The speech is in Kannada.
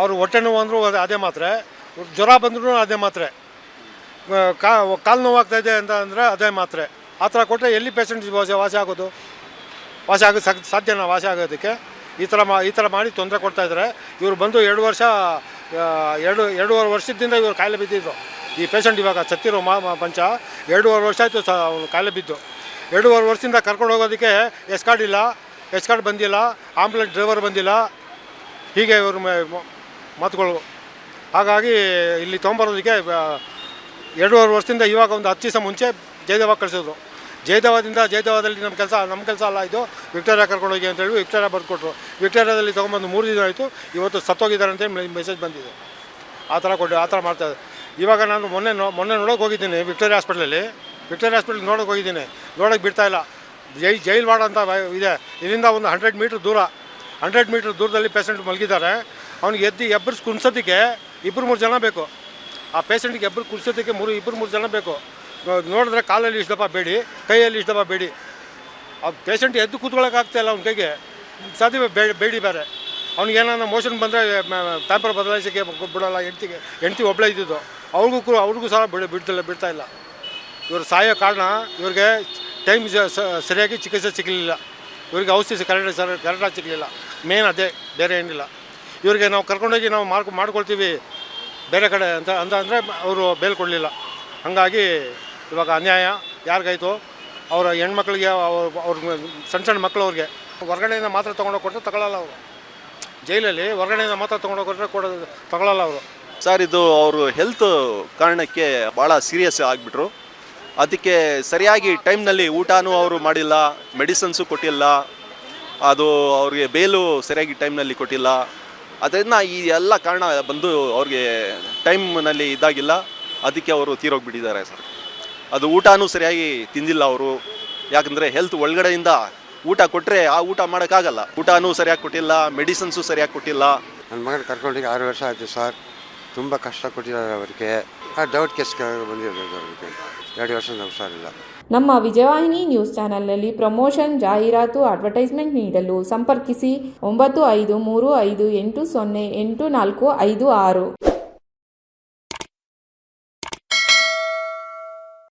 ಅವರು ಹೊಟ್ಟೆ ನೋವು ಅಂದರೂ ಅದೇ ಮಾತ್ರೆ, ಜ್ವರ ಬಂದ್ರೂ ಅದೇ ಮಾತ್ರೆ, ಕಾಲು ನೋವಾಗ್ತಾಯಿದೆ ಅಂತ ಅಂದರೆ ಅದೇ ಮಾತ್ರೆ. ಆ ಥರ ಕೊಟ್ಟರೆ ಎಲ್ಲಿ ಪೇಷಂಟ್ ವಾಸಿ ಆಗೋದು? ವಾಸಿ ಆಗೋದು ಸಾಧ್ಯನಾ ವಾಸಿ ಆಗೋದಕ್ಕೆ? ಈ ಥರ ಮಾಡಿ ತೊಂದರೆ ಕೊಡ್ತಾಯಿದ್ದಾರೆ. ಇವರು ಬಂದು 2 ವರ್ಷದಿಂದ ಇವರು ಕಾಯಿಲೆ ಬಿದ್ದಿದ್ದು. ಈ ಪೇಷಂಟ್ ಇವಾಗ ಸತ್ತಿರೋ ಪಂಚ 2.5 ವರ್ಷ ಆಯಿತು ಕಾಯಿಲೆ ಬಿದ್ದು. 2.5 ವರ್ಷದಿಂದ ಕರ್ಕೊಂಡು ಹೋಗೋದಕ್ಕೆ ಎಸ್ ಕಾರ್ಡ್ ಬಂದಿಲ್ಲ, ಆಂಬುಲೆನ್ಸ್ ಡ್ರೈವರ್ ಬಂದಿಲ್ಲ, ಹೀಗೆ ಇವರು ಮಾತುಗಳು. ಹಾಗಾಗಿ ಇಲ್ಲಿ ತೊಗೊಂಬರೋದಕ್ಕೆ 2.5 ವರ್ಷದಿಂದ ಇವಾಗ ಒಂದು 10 ದಿವಸ ಮುಂಚೆ ಜಯದೇವ ಕಳಿಸಿದ್ರು. ಜಯದೇವದಲ್ಲಿ ನಮ್ಮ ಕೆಲಸ ಅಲ್ಲ, ಇದು ವಿಕ್ಟೋರಿಯಾ ಕರ್ಕೊಂಡೋಗಿ ಅಂತೇಳಿ ವಿಕ್ಟೋರಿಯಾ ಬರೆದುಕೊಟ್ರು. ವಿಕ್ಟೋರಿಯಾದಲ್ಲಿ ತೊಗೊಂಬಂದು 3 ದಿನ ಆಯಿತು. ಇವತ್ತು ಸತ್ತೋಗಿದ್ದಾರೆ ಅಂತೇಳಿ ಮೆಸೇಜ್ ಬಂದಿದೆ. ಆ ಥರ ಮಾಡ್ತಾಯಿದ್ದಾರೆ. ಇವಾಗ ನಾನು ಮೊನ್ನೆ ನೋಡೋಕೆ ಹೋಗಿದ್ದೀನಿ ವಿಕ್ಟೋರಿಯಾ ಹಾಸ್ಪಿಟ್ಲಲ್ಲಿ ನೋಡೋಕೆ ಹೋಗಿದ್ದೀನಿ. ನೋಡೋಕೆ ಬಿಡ್ತಾಯಿಲ್ಲ. ಜೈಲ್ ವಾರ್ಡ್ ಅಂತ ಇದೆ. ಇಲ್ಲಿಂದ ಒಂದು 100 ಮೀಟ್ರ್ ದೂರದಲ್ಲಿ ಪೇಷಂಟ್ ಮಲಗಿದ್ದಾರೆ. ಅವ್ನಿಗೆ ಎಬ್ಬರಿಸಿ ಕುಣಿಸೋದಕ್ಕೆ 2-3 ಜನ ಬೇಕು. ಆ ಪೇಷಂಟಿಗೆ ಕುಣಿಸೋದಕ್ಕೆ 2-3 ಜನ ಬೇಕು. ನೋಡಿದ್ರೆ ಕಾಲಲ್ಲಿ ಇಷ್ಟು ದಪ್ಪ ಬೇಡಿ, ಕೈಯಲ್ಲಿ ಇಷ್ಟು ದಪ್ಪ ಬೇಡಿ. ಆ ಪೇಷಂಟ್ ಎದ್ದು ಕೂತ್ಕೊಳ್ಳೋಕ್ಕಾಗ್ತಾಯಿಲ್ಲ. ಅವ್ನ ಕೈಗೆ ಸಾಧ್ಯ ಬೇಡಿ ಬೇರೆ. ಅವ್ನಿಗೇನಾನ ಮೋಷನ್ ಬಂದರೆ ಪ್ಯಾಂಪರ್ ಬದಲಾಯಿಸೋಕ್ಕೆ ಬಿಡೋಲ್ಲ. ಹೆಂಡ್ತಿ ಒಬ್ಬಳೇ ಇದ್ದಿದ್ದು. ಅವ್ರಿಗೂ ಸಹ ಬಿಡ್ತಾ ಇಲ್ಲ. ಇವರು ಸಾಯೋ ಕಾರಣ ಇವ್ರಿಗೆ ಟೈಮ್ ಸರಿಯಾಗಿ ಚಿಕಿತ್ಸೆ ಸಿಗಲಿಲ್ಲ. ಇವ್ರಿಗೆ ಔಷಧಿ ಕರೆಕ್ಟಾಗಿ ಸಿಗಲಿಲ್ಲ. ಮೇನ್ ಅದೇ, ಬೇರೆ ಏನಿಲ್ಲ. ಇವರಿಗೆ ನಾವು ಕರ್ಕೊಂಡೋಗಿ ನಾವು ಮಾಡ್ಕೊಳ್ತೀವಿ ಬೇರೆ ಕಡೆ ಅಂದರೆ ಅವರು ಬೇಲ್ ಕೊಡಲಿಲ್ಲ. ಹಾಗಾಗಿ ಇವಾಗ ಅನ್ಯಾಯ ಯಾರಿಗಾಯಿತು? ಅವರ ಹೆಣ್ಮಕ್ಳಿಗೆ, ಅವ್ರ ಸಣ್ಣ ಮಕ್ಕಳು ಅವ್ರಿಗೆ ಹೊರಗಡೆಯಿಂದ ಮಾತ್ರ ತೊಗೊಂಡೋಗಿ ಕೊಟ್ಟರೆ ತಗೊಳ್ಳಲ್ಲ ಅವರು. ಜೈಲಲ್ಲಿ ಹೊರಗಡೆಯಿಂದ ಮಾತ್ರ ತೊಗೊಂಡೋಗಿ ತಗೊಳ್ಳಲ್ಲ ಅವರು. ಸರ್, ಇದು ಅವರು ಹೆಲ್ತ್ ಕಾರಣಕ್ಕೆ ಭಾಳ ಸೀರಿಯಸ್ ಆಗಿಬಿಟ್ರು. ಅದಕ್ಕೆ ಸರಿಯಾಗಿ ಟೈಮ್ನಲ್ಲಿ ಊಟನೂ ಅವರು ಮಾಡಿಲ್ಲ, ಮೆಡಿಸನ್ಸು ಕೊಟ್ಟಿಲ್ಲ, ಅದು ಅವ್ರಿಗೆ ಬೇಲು ಸರಿಯಾಗಿ ಟೈಮ್ನಲ್ಲಿ ಕೊಟ್ಟಿಲ್ಲ. ಅದರಿಂದ ಈ ಎಲ್ಲ ಕಾರಣ ಬಂದು ಅವ್ರಿಗೆ ಟೈಮ್ನಲ್ಲಿ ಇದಾಗಿಲ್ಲ. ಅದಕ್ಕೆ ಅವರು ತೀರೋಗಿಬಿಟ್ಟಿದ್ದಾರೆ ಸರ್. ಅದು ಊಟನೂ ಸರಿಯಾಗಿ ತಿಂದಿಲ್ಲ ಅವರು. ಯಾಕಂದರೆ ಹೆಲ್ತ್ ಒಳಗಡೆಯಿಂದ ಊಟ ಕೊಟ್ಟರೆ ಆ ಊಟ ಮಾಡೋಕ್ಕಾಗಲ್ಲ. ಊಟನೂ ಸರಿಯಾಗಿ ಕೊಟ್ಟಿಲ್ಲ, ಮೆಡಿಸನ್ಸು ಸರಿಯಾಗಿ ಕೊಟ್ಟಿಲ್ಲ. ನನ್ನ ಮಗನ ಕರ್ಕೊಂಡೋಗಿ 6 ವರ್ಷ ಆಯಿತು ಸರ್. ತುಂಬ ಕಷ್ಟ ಕೊಟ್ಟಿದ್ದಾರೆ ಅವರಿಗೆ. ಡೌಟ್ ಕೇಸ್ ಬಂದಿರೋದು ಅವರಿಗೆ. 2 ವರ್ಷದಿಂದ ಹುಷಾರಿಲ್ಲ. ನಮ್ಮ ವಿಜಯವಾಹಿನಿ ನ್ಯೂಸ್ ಚಾನೆಲ್ನಲ್ಲಿ ಪ್ರಮೋಷನ್, ಜಾಹೀರಾತು, ಅಡ್ವರ್ಟೈಸ್ಮೆಂಟ್ ನೀಡಲು ಸಂಪರ್ಕಿಸಿ 9535808456.